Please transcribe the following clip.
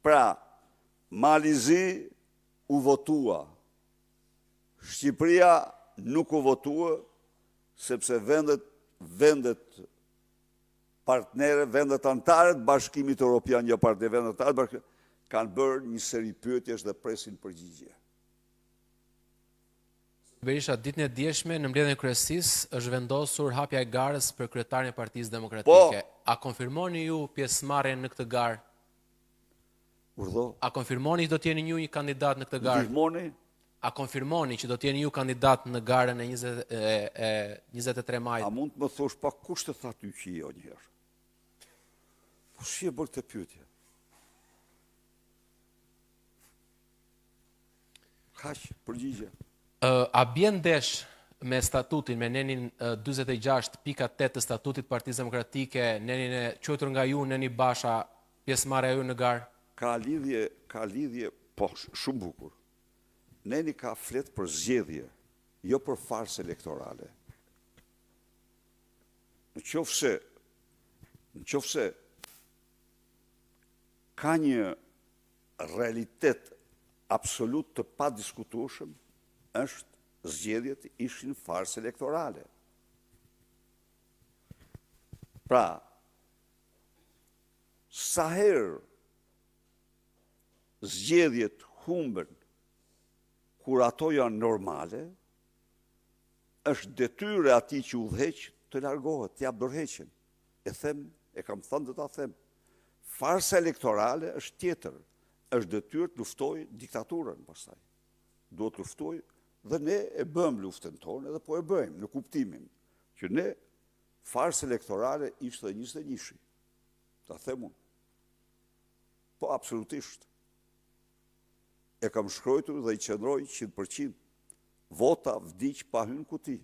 Pra, Malizi u votua. Shqipëria nuk u votua, sepse vendet partnere, vendet antarët Bashkimit Evropian, jo partner, vendet antarët kanë bërë një seri pyetjesh dhe presin përgjigje. Berisha, ditën e djeshme në mbledhjen e kryesisë është vendosur hapja e garës për kryetarin e Partisë Demokratike. A konfirmoni ju pjesëmarrjen në këtë garë? Urdhë? A konfirmoni që do të jeni ju një kandidat në këtë garë? Ndihmoni? A konfirmoni që do të jeni ju kandidat në garën e 23 majit? A mund të më thosh pa kush të tha ty që jo njëherë? Po shi e bërë këtë pyetje? Kaq, përgjigje. A bjen ndesh me statutin, me nenin 46.8 të statutit Partisë Demokratike, nenin e quajtur nga ju, Neni Basha, pjesëmarrja ju në garë? Ka lidhje, po, shumë bukur. Neni ka flet për zgjedhje, jo për farsë elektorale. Në qoftë se ka një realitet absolut të padiskutueshëm, është zgjedhjet ishin farsë elektorale. Pra, sa herë zgjedhjet humben kur ato janë normale, është detyrë atij që udhëheq të largohet, të jap dorëheqjen. E kam thënë dhe ta them. Farsa elektorale është tjetër, është detyrë të luftoj diktaturën pastaj. Duhet luftoj dhe ne e bëm luftën tonë edhe po e bëjmë në kuptimin që ne farsë elektorale ishte 21-shi. Ta them unë. Po absolutisht. E kam shkruar dhe i qendroj 100%. Vota vdiq pa hyrë në kuti.